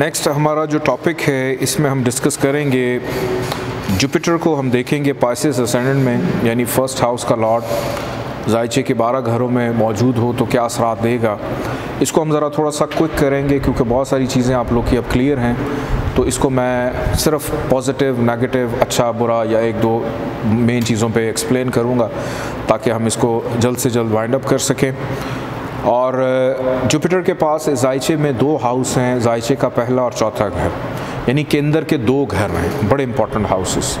Next हमारा जो topic है इसमें हम डिस्कस करेंगे जुपिटर को हम देखेंगे पाइसेस असेंडेंट में, यानी फर्स्ट हाउस का लॉर्ड जायचे के 12 घरों में मौजूद हो तो क्या असरात देगा। इसको हम ज़रा थोड़ा सा क्विक करेंगे क्योंकि बहुत सारी चीज़ें आप लोग की अब क्लियर हैं, तो इसको मैं सिर्फ पॉजिटिव नेगेटिव अच्छा बुरा या एक दो मेन चीज़ों पे एक्सप्लेन करूँगा ताकि हम इसको जल्द से जल्द वाइंड अप कर सकें। और जुपिटर के पास जायचे में 2 हाउस हैं, जायचे का पहला और चौथा घर, यानी केंद्र के 2 घर हैं, बड़े इंपॉर्टेंट हाउसेस।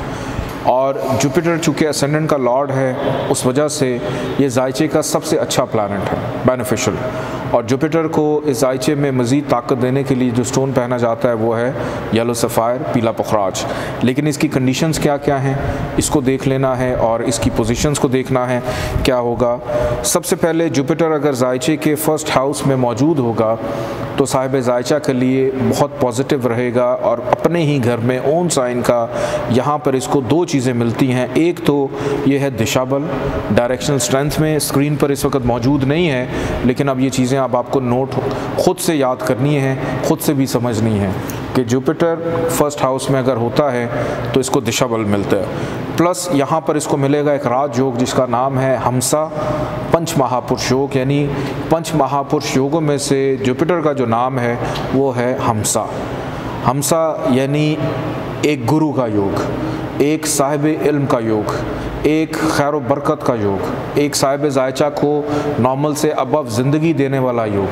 और जुपिटर चूँकि असेंडेंट का लॉर्ड है उस वजह से ये जायचे का सबसे अच्छा प्लैनेट है, बेनिफिशियल। और जुपिटर को इस जायचे में मज़ीद ताकत देने के लिए जो स्टोन पहना जाता है वो है येलो सफ़ायर, पीला पुखराज। लेकिन इसकी कंडीशंस क्या क्या हैं इसको देख लेना है और इसकी पोजीशंस को देखना है क्या होगा। सबसे पहले जुपिटर अगर जायचे के फर्स्ट हाउस में मौजूद होगा तो साहिब जायचा के लिए बहुत पॉजिटिव रहेगा और अपने ही घर में ओन साइन का यहाँ पर इसको 2 चीज़ें मिलती हैं। एक तो ये है दिशा बल, डायरेक्शनल स्ट्रेंथ में स्क्रीन पर इस वक्त मौजूद नहीं है, लेकिन अब ये चीज़ें अब आपको नोट खुद से याद करनी है, खुद से भी समझनी है कि जुपिटर फर्स्ट हाउस में अगर होता है तो इसको दिशा बल मिलता है। प्लस यहाँ पर इसको मिलेगा एक राज योग जिसका नाम है हमसा पंच महापुरुष योग, यानी 5 महापुरुष योगों में से जुपिटर का जो नाम है वो है हमसा। हमसा यानी एक गुरु का योग, एक साहिब इल्म का योग, एक खैर बरकत का योग, एक साहिब जायचा को नॉर्मल से अबव ज़िंदगी देने वाला योग,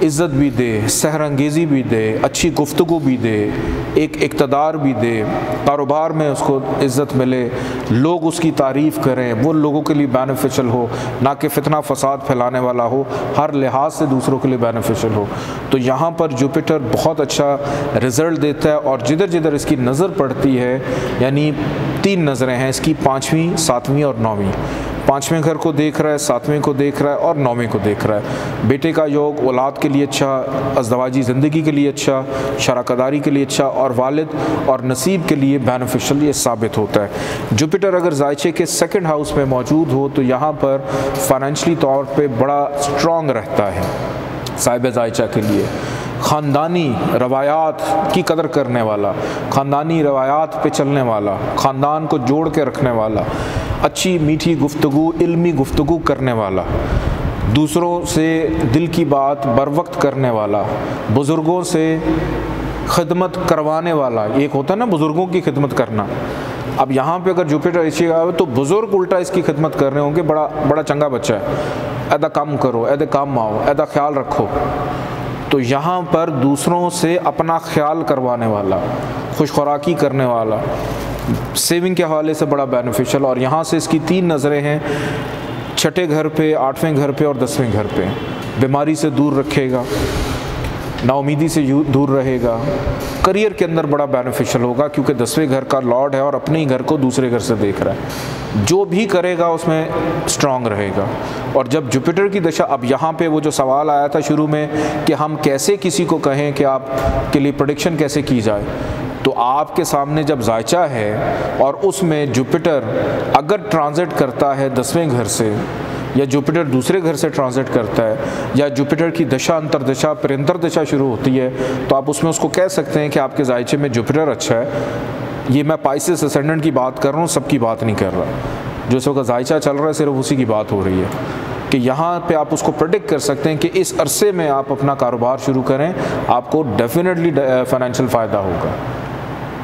इज़्ज़त भी दे, सहरंगेज़ी भी दे, अच्छी गुफ्तगू भी दे, एक इक़्तिदार भी दे, कारोबार में उसको इज़्ज़त मिले, लोग उसकी तारीफ़ करें, वो लोगों के लिए बेनिफिशियल हो, ना कि फितना फसाद फैलाने वाला हो, हर लिहाज से दूसरों के लिए बेनिफिशियल हो। तो यहाँ पर जुपिटर बहुत अच्छा रिज़ल्ट देता है और जिधर जिधर इसकी नज़र पड़ती है, यानी 3 नज़रें हैं इसकी, 5वीं 7वीं और 9वीं। 5वें घर को देख रहा है, 7वें को देख रहा है और 9वें को देख रहा है। बेटे का योग औलाद के लिए अच्छा, अज़दवाजी ज़िंदगी के लिए अच्छा, शराकदारी के लिए अच्छा और वालिद और नसीब के लिए बेनिफिशियल ये साबित होता है। जुपिटर अगर जायचे के 2nd हाउस में मौजूद हो तो यहाँ पर फाइनेंशली तौर पे बड़ा स्ट्रॉन्ग रहता है साहिब जायचा के लिए। ख़ानदानी रवायात की कदर करने वाला, ख़ानदानी रवायात पे चलने वाला, ख़ानदान को जोड़ के रखने वाला, अच्छी मीठी गुफ्तगू, इल्मी गुफ्तगू करने वाला, दूसरों से दिल की बात बर वक्त करने वाला, बुज़ुर्गों से खिदमत करवाने वाला। एक होता है ना बुज़ुर्गों की खिदमत करना, अब यहाँ पे अगर जुपिटर ऐसी आए तो बुज़ुर्ग उल्टा इसकी खिदमत कर रहे होंगे, बड़ा चंगा बच्चा है, ऐदा काम करो, ऐदे काम आओ, ऐदा ख्याल रखो। तो यहाँ पर दूसरों से अपना ख्याल करवाने वाला, खुश खुराकी करने वाला, सेविंग के हवाले से बड़ा बेनिफिशियल। और यहाँ से इसकी 3 नज़रें हैं, 6ठे घर पे, 8वें घर पे और 10वें घर पे। बीमारी से दूर रखेगा, नाउमीदी से दूर रहेगा, करियर के अंदर बड़ा बेनिफिशियल होगा क्योंकि 10वें घर का लॉर्ड है और अपने ही घर को दूसरे घर से देख रहा है। जो भी करेगा उसमें स्ट्रांग रहेगा। और जब जुपिटर की दशा, अब यहाँ पे वो जो सवाल आया था शुरू में कि हम कैसे किसी को कहें कि आप के लिए प्रेडिक्शन कैसे की जाए, तो आपके सामने जब जायचा है और उसमें जुपिटर अगर ट्रांजिट करता है 10वें घर से, या जुपिटर दूसरे घर से ट्रांजिट करता है, या जुपिटर की दशा अंतरदशा परिंतर दशा शुरू होती है, तो आप उसमें उसको कह सकते हैं कि आपके जायचे में जुपिटर अच्छा है। ये मैं पाइसेस असेंडेंट की बात कर रहा हूँ, सबकी बात नहीं कर रहा। जो इस वक्त जायचा चल रहा है सिर्फ उसी की बात हो रही है कि यहाँ पे आप उसको प्रेडिक्ट कर सकते हैं कि इस अरसे में आप अपना कारोबार शुरू करें, आपको डेफिनेटली फाइनेंशियल फ़ायदा होगा।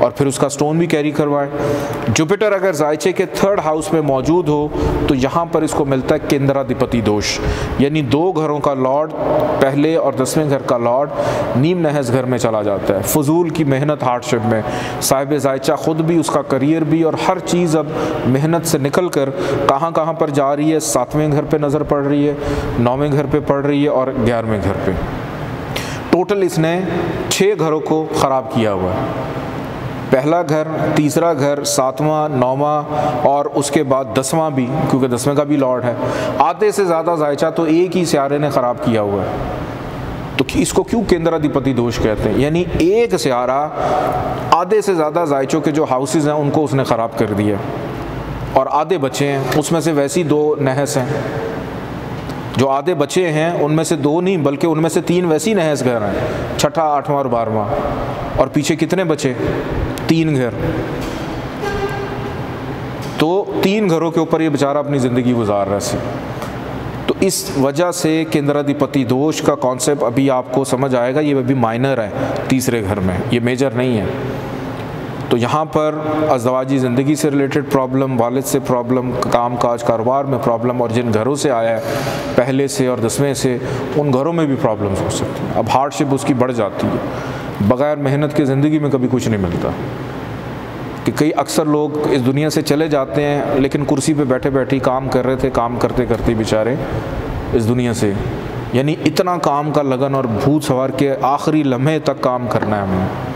और फिर उसका स्टोन भी कैरी करवाएं। जुपिटर अगर जायचे के 3rd हाउस में मौजूद हो तो यहाँ पर इसको मिलता है केंद्राधिपति दोष, यानी 2 घरों का लॉर्ड, पहले और 10वें घर का लॉर्ड नीम नहज घर में चला जाता है, फजूल की मेहनत हार्डशिप में। साहिब जायचा ख़ुद भी, उसका करियर भी और हर चीज़ अब मेहनत से निकल कर कहाँ पर जा रही है, 7वें घर पर नज़र पड़ रही है, 9वें घर पर पड़ रही है और 11वें घर पर। टोटल इसने 6 घरों को ख़राब किया हुआ है, पहला घर, तीसरा घर, 7वां, 9वां और उसके बाद 10वां भी, क्योंकि 10वें का भी लॉर्ड है। आधे से ज़्यादा जायचा तो एक ही सियारे ने ख़राब किया हुआ है। तो इसको क्यों केंद्राधिपति दोष कहते हैं, यानी एक सियारा आधे से ज़्यादा जायचों के जो हाउसेस हैं उनको उसने ख़राब कर दिया और आधे बचे हैं, उसमें से वैसी 2 नहस हैं। जो आधे बचे हैं उनमें से 2 नहीं बल्कि उनमें से 3 वैसी नहस घर हैं, 6ठा 8वां और 12वां, और पीछे कितने बचे? 3 घर। तो 3 घरों के ऊपर ये बेचारा अपनी ज़िंदगी गुजार रहा है। तो इस वजह से केंद्राधिपति दोष का कॉन्सेप्ट अभी आपको समझ आएगा, ये अभी माइनर है तीसरे घर में, ये मेजर नहीं है। तो यहाँ पर अज़दवाजी ज़िंदगी से रिलेटेड प्रॉब्लम, वालिद से प्रॉब्लम, काम काज कारोबार में प्रॉब्लम, और जिन घरों से आया है पहले से और 10वें से, उन घरों में भी प्रॉब्लम्स हो सकती हैं। अब हार्डशिप उसकी बढ़ जाती है। बग़ैर मेहनत की ज़िंदगी में कभी कुछ नहीं मिलता। कि कई अक्सर लोग इस दुनिया से चले जाते हैं, लेकिन कुर्सी पे बैठे बैठे काम कर रहे थे, काम करते करते बेचारे इस दुनिया से, यानी इतना काम का लगन और भूत सवार के आखिरी लम्हे तक काम करना है हमें।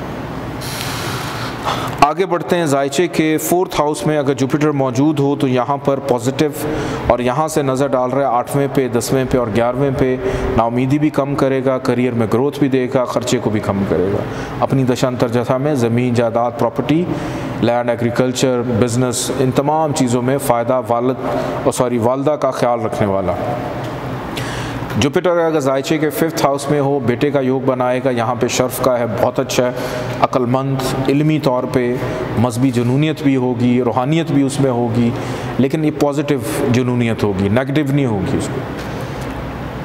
आगे बढ़ते हैं। जायचे के 4th हाउस में अगर जुपिटर मौजूद हो तो यहाँ पर पॉजिटिव, और यहाँ से नज़र डाल रहा है 8वें पे, 10वें पे और 11वें पे। नाउमीदी भी कम करेगा, करियर में ग्रोथ भी देगा, ख़र्चे को भी कम करेगा। अपनी दशांतर जथा में ज़मीन, जायदाद, प्रॉपर्टी, लैंड, एग्रीकल्चर, बिज़नेस, इन तमाम चीज़ों में फ़ायदा, वालदा का ख्याल रखने वाला। जुपिटर अगर जायचे के 5th हाउस में हो, बेटे का योग बनाएगा। यहाँ पे शर्फ का है, बहुत अच्छा है, अक्लमंद, इल्मी तौर पे, मजहबी जुनूनियत भी होगी, रूहानियत भी उसमें होगी, लेकिन ये पॉजिटिव जुनूनियत होगी, नेगेटिव नहीं होगी उसको।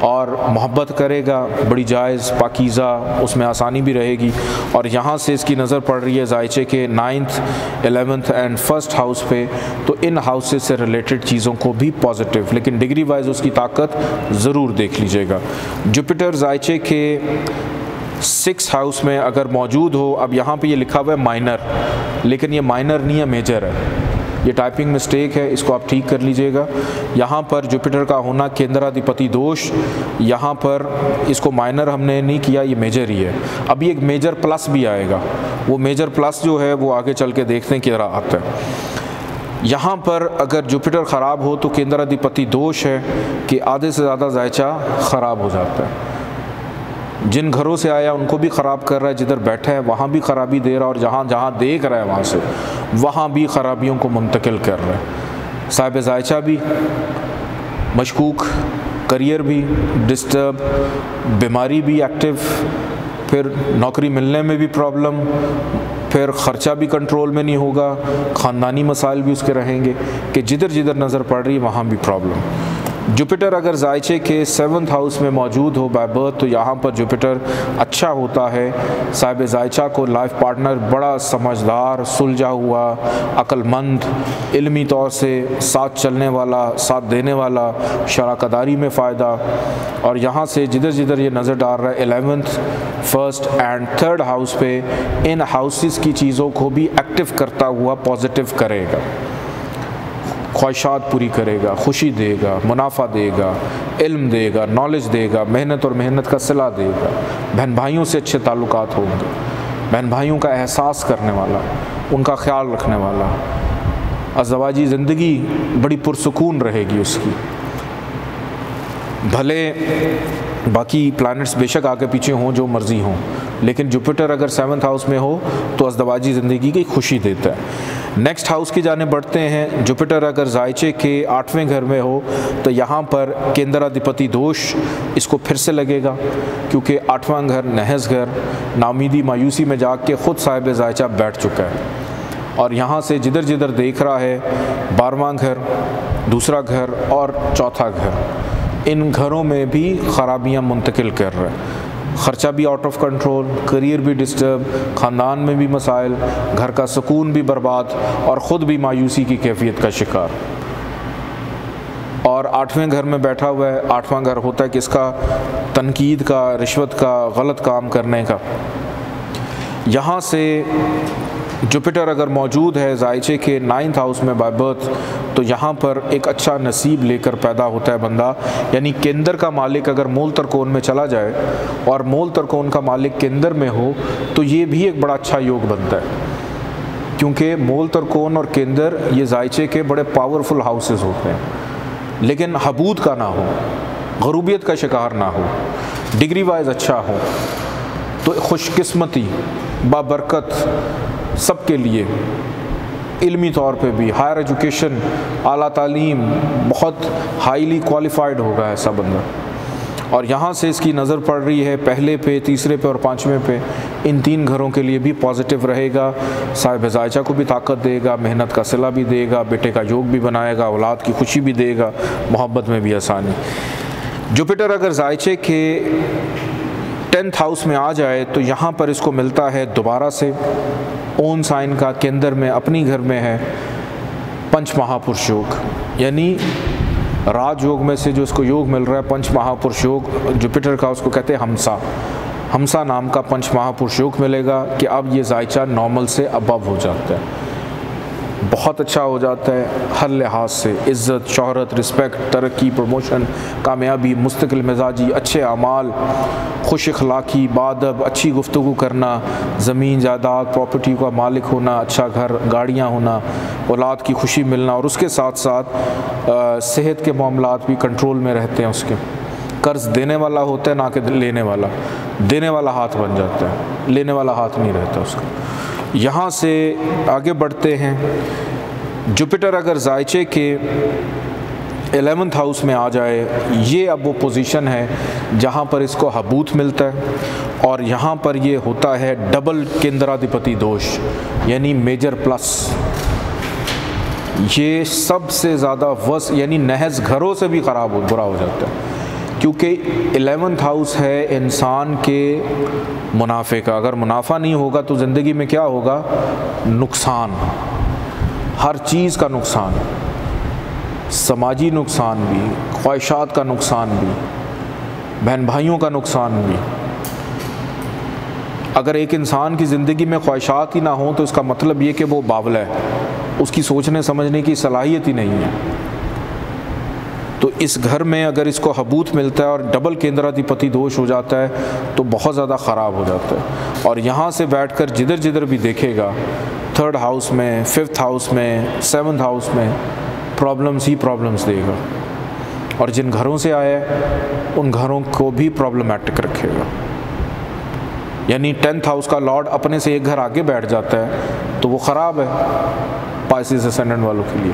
और मोहब्बत करेगा, बड़ी जायज़, पाकीज़ा, उसमें आसानी भी रहेगी। और यहाँ से इसकी नज़र पड़ रही है जायचे के 9th, 11th and 1st house पे, तो इन हाउसेस से रिलेटेड चीज़ों को भी पॉजिटिव, लेकिन डिग्री वाइज उसकी ताकत ज़रूर देख लीजिएगा। जुपिटर जायचे के 6th हाउस में अगर मौजूद हो, अब यहाँ पे ये लिखा हुआ है माइनर, लेकिन ये माइनर नहीं है, मेजर है। ये टाइपिंग मिस्टेक है, इसको आप ठीक कर लीजिएगा। यहाँ पर जुपिटर का होना केंद्राधिपति दोष, यहाँ पर इसको माइनर हमने नहीं किया, ये मेजर ही है। अभी एक मेजर प्लस भी आएगा, वो मेजर प्लस जो है वो आगे चल के देखते हैं क्या आता है। यहाँ पर अगर जुपिटर ख़राब हो तो केंद्राधिपति दोष है कि आधे से ज़्यादा जायचा ख़राब हो जाता है। जिन घरों से आया उनको भी ख़राब कर रहा है, जिधर बैठा है वहाँ भी ख़राबी दे रहा है, और जहाँ जहाँ देख रहा है वहाँ से वहाँ भी ख़राबियों को मुंतकिल कर रहा है। साहिब जायचा भी मशकूक, करियर भी डिस्टर्ब, बीमारी भी एक्टिव, फिर नौकरी मिलने में भी प्रॉब्लम, फिर ख़र्चा भी कंट्रोल में नहीं होगा, ख़ानदानी मसाइल भी उसके रहेंगे कि जिधर जिधर नज़र पड़ रही है वहाँ भी प्रॉब्लम। जुपिटर अगर जायचे के 7th हाउस में मौजूद हो बाय बर्थ तो यहाँ पर जुपिटर अच्छा होता है। साहिब जायचा को लाइफ पार्टनर बड़ा समझदार, सुलझा हुआ, अक्लमंद, इल्मी तौर से साथ चलने वाला, साथ देने वाला, शराकदारी में फ़ायदा। और यहाँ से जिधर जिधर ये नज़र डाल रहा है 11th, 1st and 3rd house पे, इन हाउसेस की चीज़ों को भी एक्टिव करता हुआ पॉजिटिव करेगा, ख्वाहिशात पूरी करेगा, खुशी देगा, मुनाफा देगा, इल्म देगा, नॉलेज देगा, मेहनत और मेहनत का सिला देगा, बहन भाइयों से अच्छे ताल्लुकात होंगे, बहन भाइयों का एहसास करने वाला, उनका ख्याल रखने वाला। अज़दवाजी ज़िंदगी बड़ी पुरसुकून रहेगी उसकी। भले बाकी प्लैनेट्स बेशक आगे पीछे हों, जो मर्ज़ी हों, लेकिन जुपिटर अगर 7th हाउस में हो तो अज़दवाजी ज़िंदगी की खुशी देता है। नेक्स्ट हाउस की जाने बढ़ते हैं। जुपिटर अगर जायचे के 8वें घर में हो तो यहाँ पर केंद्राधिपति दोष इसको फिर से लगेगा, क्योंकि 8वां घर नहस घर, नाउमीदी मायूसी में जाके ख़ुद साहिब जायचा बैठ चुका है। और यहाँ से जिधर जिधर देख रहा है 12वां घर, दूसरा घर और चौथा घर, इन घरों में भी ख़राबियाँ मुंतकिल कर रहा है। ख़र्चा भी आउट ऑफ कंट्रोल, करियर भी डिस्टर्ब, ख़ानदान में भी मसाइल, घर का सुकून भी बर्बाद और ख़ुद भी मायूसी की कैफियत का शिकार। और 8वें घर में बैठा हुआ है। 8वां घर होता है किसका? तनकीद का, रिश्वत का, गलत काम करने का। यहाँ से जुपिटर अगर मौजूद है जायचे के 9th हाउस में बाय बर्थ तो यहाँ पर एक अच्छा नसीब लेकर पैदा होता है बंदा। यानी केंद्र का मालिक अगर मूल त्रिकोण में चला जाए और मूल त्रिकोण का मालिक केंद्र में हो तो ये भी एक बड़ा अच्छा योग बनता है, क्योंकि मूल त्रिकोण और केंद्र ये जायचे के बड़े पावरफुल हाउसेस होते हैं। लेकिन हबूद का ना हो, गरूबियत का शिकार ना हो, डिग्री वाइज अच्छा हो, तो खुशकिस्मती, बाबरकत सबके लिए इल्मी तौर पे भी, हायर एजुकेशन, आला तालीम, बहुत हाईली क्वालिफाइड होगा ऐसा बंदा, और यहाँ से इसकी नज़र पड़ रही है पहले पे, तीसरे पे और पाँचवें पे, इन 3 घरों के लिए भी पॉजिटिव रहेगा। साहिब जायचा को भी ताकत देगा, मेहनत का सिला भी देगा, बेटे का योग भी बनाएगा, औलाद की खुशी भी देगा, मोहब्बत में भी आसानी। जुपिटर अगर जायचे के 10th हाउस में आ जाए तो यहाँ पर इसको मिलता है दोबारा से ओन साइन का, केंद्र में अपनी घर में है पंच महापुरुष योग, यानी राजयोग में से जो इसको योग मिल रहा है पंच महापुरुष योग जुपिटर का, उसको कहते हैं हमसा। हमसा नाम का पंच महापुरुष योग मिलेगा कि अब ये जायचा नॉर्मल से अबव हो जाता है, बहुत अच्छा हो जाता है हर लिहाज से, इज़्ज़त, शोहरत, रिस्पेक्ट, तरक्की, प्रमोशन, कामयाबी, मुस्तकिल मिजाजी, अच्छे अमाल, खुश अखलाक़ी, बादब, अच्छी गुफ्तगू करना, ज़मीन जायदाद प्रॉपर्टी का मालिक होना, अच्छा घर, गाड़ियाँ होना, औलाद की खुशी मिलना, और उसके साथ साथ सेहत के मामलात भी कंट्रोल में रहते हैं उसके। कर्ज़ देने वाला होता है ना कि लेने वाला, देने वाला हाथ बन जाता है, लेने वाला हाथ नहीं रहता उसका। यहाँ से आगे बढ़ते हैं। जुपिटर अगर जायचे के 11th हाउस में आ जाए, ये अब वो पोजीशन है जहाँ पर इसको हबूत मिलता है, और यहाँ पर ये होता है डबल केंद्राधिपति दोष, यानी मेजर प्लस। ये सबसे ज़्यादा वर्स, यानी नहज घरों से भी ख़राब बुरा हो जाता है, क्योंकि 11th हाउस है इंसान के मुनाफे का। अगर मुनाफा नहीं होगा तो ज़िंदगी में क्या होगा? नुकसान, हर चीज़ का नुकसान, समाजी नुकसान भी, ख्वाहिशात का नुकसान भी, बहन भाइयों का नुकसान भी। अगर एक इंसान की ज़िंदगी में ख्वाहिशात ही ना हो तो इसका मतलब ये कि वो बावला है, उसकी सोचने समझने की सलाहियत ही नहीं है। तो इस घर में अगर इसको हबूत मिलता है और डबल केंद्राधिपति दोष हो जाता है तो बहुत ज़्यादा ख़राब हो जाता है। और यहाँ से बैठकर जिधर जिधर भी देखेगा, 3rd हाउस में, 5th हाउस में, 7th हाउस में प्रॉब्लम्स ही प्रॉब्लम्स देगा, और जिन घरों से आया है उन घरों को भी प्रॉब्लमेटिक रखेगा। यानी 10th हाउस का लॉर्ड अपने से एक घर आगे बैठ जाता है तो वो ख़राब है पाइसेस असेंडेंट वालों के लिए।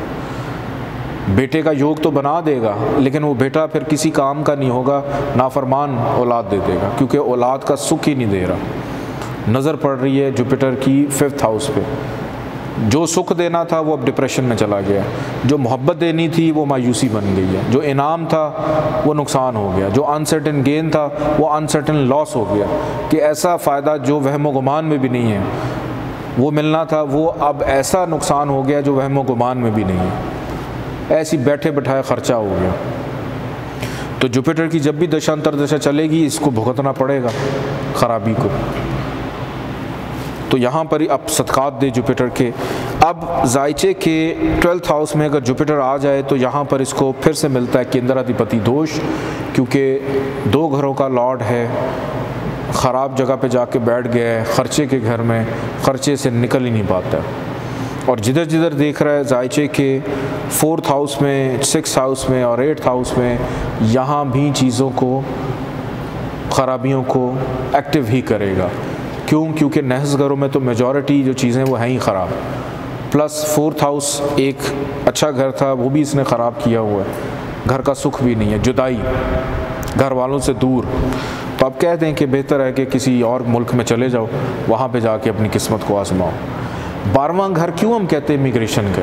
बेटे का योग तो बना देगा, लेकिन वो बेटा फिर किसी काम का नहीं होगा, नाफरमान औलाद दे देगा, क्योंकि औलाद का सुख ही नहीं दे रहा। नज़र पड़ रही है जुपिटर की 5th हाउस पे। जो सुख देना था वो अब डिप्रेशन में चला गया, जो मोहब्बत देनी थी वो मायूसी बन गई है, जो इनाम था वो नुकसान हो गया, जो अनसर्टेन गेन था वो अनसर्टेन लॉस हो गया, कि ऐसा फ़ायदा जो वहम गुमान में भी नहीं है वो मिलना था, वो अब ऐसा नुकसान हो गया जो वहम गुमान में भी नहीं है, ऐसी बैठे बैठाए ख़र्चा हो गया। तो जुपिटर की जब भी दशा अंतरदशा चलेगी इसको भुगतना पड़ेगा ख़राबी को। तो यहाँ पर ही अब सदक़ात दे जुपिटर के। अब जायचे के 12th हाउस में अगर जुपिटर आ जाए तो यहाँ पर इसको फिर से मिलता है केंद्राधिपति दोष, क्योंकि 2 घरों का लॉर्ड है, ख़राब जगह पे जाके बैठ गया है, ख़र्चे के घर में, ख़र्चे से निकल ही नहीं पाता। और जिधर जिधर देख रहा है जायचे के 4th हाउस में, 6th हाउस में और 8th हाउस में, यहाँ भी चीज़ों को, ख़राबियों को एक्टिव ही करेगा। क्यों? क्योंकि नहस घरों में तो मेजॉरिटी जो चीज़ें वो हैं ही ख़राब, प्लस 4th हाउस एक अच्छा घर था वो भी इसने ख़राब किया हुआ है, घर का सुख भी नहीं है, जुदाई, घर वालों से दूर। तो आप कह दें कि बेहतर है कि किसी और मुल्क में चले जाओ, वहाँ पे जाके अपनी किस्मत को आजमाओ। 12वां घर क्यों हम कहते हैं इमिग्रेशन का?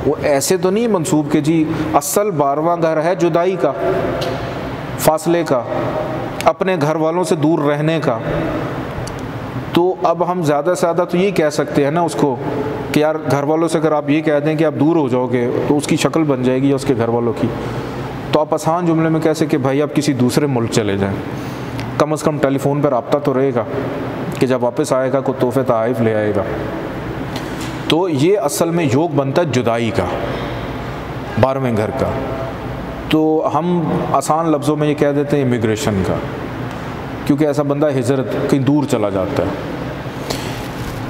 वो ऐसे तो नहीं मंसूब के जी, असल 12वां घर है जुदाई का, फासले का, अपने घर वालों से दूर रहने का। तो अब हम ज़्यादा से ज़्यादा तो ये कह सकते हैं ना उसको कि यार घर वालों से अगर आप ये कह दें कि आप दूर हो जाओगे तो उसकी शक्ल बन जाएगी या उसके घर वालों की। तो आप आसान जुमले में कह सकते कि भाई आप किसी दूसरे मुल्क चले जाएं, कम से कम टेलीफोन पर रब्ता तो रहेगा कि जब वापस आएगा कोई तोहफे तोहफ़ ले आएगा। तो ये असल में योग बनता है जुदाई का, 12वें घर का। तो हम आसान लफ्ज़ों में ये कह देते हैं इमिग्रेशन का, क्योंकि ऐसा बंदा हिजरत कहीं दूर चला जाता है।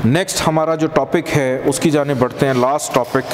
नेक्स्ट हमारा जो टॉपिक है उसकी जाने बढ़ते हैं, लास्ट टॉपिक।